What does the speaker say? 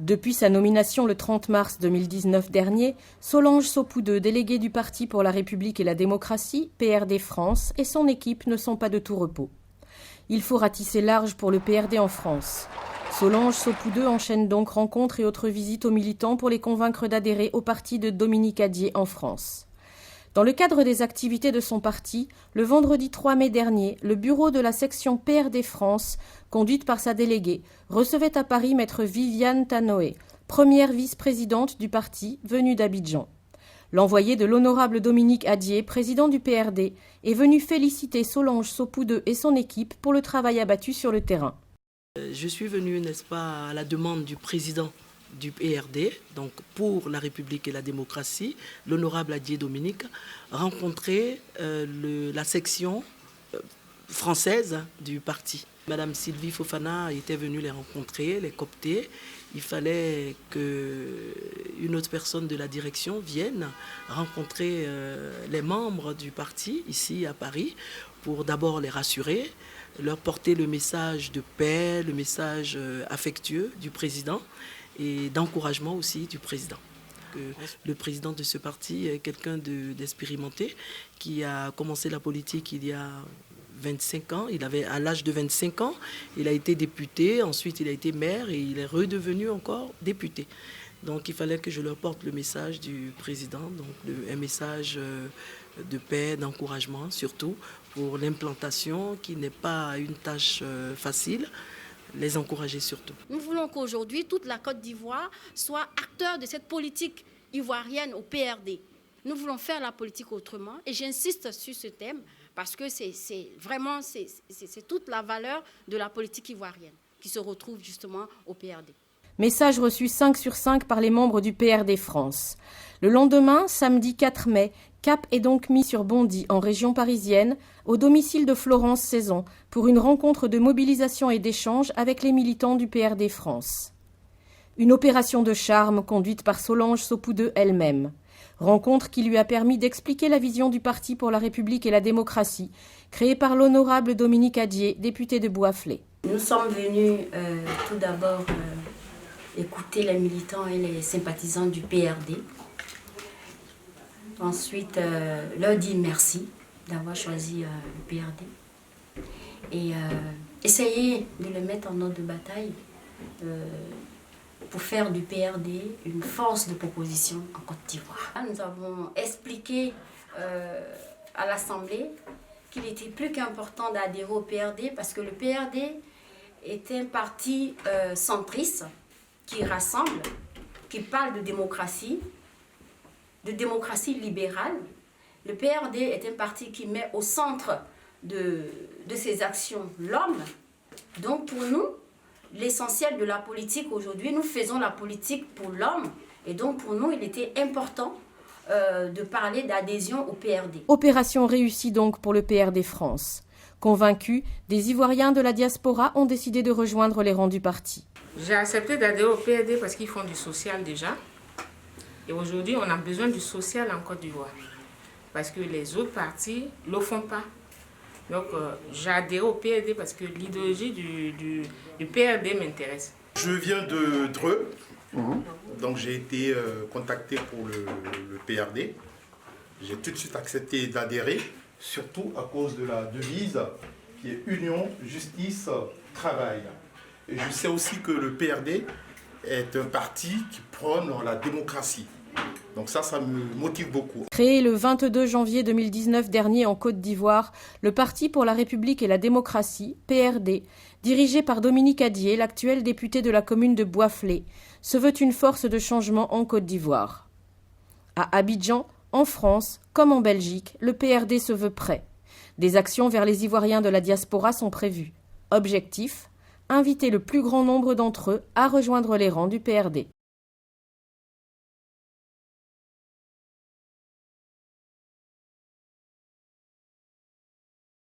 Depuis sa nomination le 30 mars 2019 dernier, Solange Sophoudeux, déléguée du Parti pour la République et la démocratie, PRD France, et son équipe ne sont pas de tout repos. Il faut ratisser large pour le PRD en France. Solange Sophoudeux enchaîne donc rencontres et autres visites aux militants pour les convaincre d'adhérer au parti de Dominique Addier en France. Dans le cadre des activités de son parti, le vendredi 3 mai dernier, le bureau de la section PRD France, conduite par sa déléguée, recevait à Paris maître Viviane Tanoé, première vice-présidente du parti venue d'Abidjan. L'envoyé de l'honorable Dominique Addier, président du PRD, est venu féliciter Solange Sophoudeux et son équipe pour le travail abattu sur le terrain. Je suis venue, n'est-ce pas, à la demande du président du PRD, donc pour la République et la démocratie, l'honorable Addier Dominique, rencontrer la section française du parti. Madame Sylvie Fofana était venue les rencontrer, les coopter. Il fallait qu'une autre personne de la direction vienne rencontrer les membres du parti ici à Paris pour d'abord les rassurer, leur porter le message de paix, le message affectueux du président et d'encouragement aussi du président. Le président de ce parti est quelqu'un d'expérimenté qui a commencé la politique il y a 25 ans. Il avait à l'âge de 25 ans, il a été député, ensuite il a été maire et il est redevenu encore député. Donc il fallait que je leur porte le message du président, donc un message de paix, d'encouragement surtout pour l'implantation qui n'est pas une tâche facile. Les encourager surtout. Nous voulons qu'aujourd'hui, toute la Côte d'Ivoire soit acteur de cette politique ivoirienne au PRD. Nous voulons faire la politique autrement et j'insiste sur ce thème parce que c'est toute la valeur de la politique ivoirienne qui se retrouve justement au PRD. Message reçu 5 sur 5 par les membres du PRD France. Le lendemain, samedi 4 mai, cap est donc mis sur Bondy, en région parisienne, au domicile de Florence Saison, pour une rencontre de mobilisation et d'échange avec les militants du PRD France. Une opération de charme conduite par Solange Sophoudeux elle-même. Rencontre qui lui a permis d'expliquer la vision du Parti pour la République et la démocratie, créé par l'honorable Dominique Addier, député de Bouaflé. Nous sommes venus tout d'abord écouter les militants et les sympathisants du PRD. Ensuite, leur dire merci d'avoir choisi le PRD et essayer de le mettre en ordre de bataille pour faire du PRD une force de proposition en Côte d'Ivoire. Nous avons expliqué à l'Assemblée qu'il était plus qu'important d'adhérer au PRD parce que le PRD est un parti centriste qui rassemble, qui parle de démocratie libérale. Le PRD est un parti qui met au centre de ses actions l'homme. Donc pour nous, l'essentiel de la politique aujourd'hui, nous faisons la politique pour l'homme. Et donc pour nous, il était important de parler d'adhésion au PRD. Opération réussie donc pour le PRD France. Convaincus, des Ivoiriens de la diaspora ont décidé de rejoindre les rangs du parti. J'ai accepté d'adhérer au PRD parce qu'ils font du social déjà. Et aujourd'hui, on a besoin du social en Côte d'Ivoire. Parce que les autres partis ne le font pas. Donc, j'ai adhéré au PRD parce que l'idéologie du PRD m'intéresse. Je viens de Dreux. Donc, j'ai été contacté pour le PRD. J'ai tout de suite accepté d'adhérer, surtout à cause de la devise qui est Union, Justice, Travail. Et je sais aussi que le PRD est un parti qui prône la démocratie. Donc ça me motive beaucoup. Créé le 22 janvier 2019 dernier en Côte d'Ivoire, le Parti pour la République et la démocratie, PRD, dirigé par Dominique Addier, l'actuel député de la commune de Bouaflé, se veut une force de changement en Côte d'Ivoire. À Abidjan, en France, comme en Belgique, le PRD se veut prêt. Des actions vers les Ivoiriens de la diaspora sont prévues. Objectif : inviter le plus grand nombre d'entre eux à rejoindre les rangs du PRD.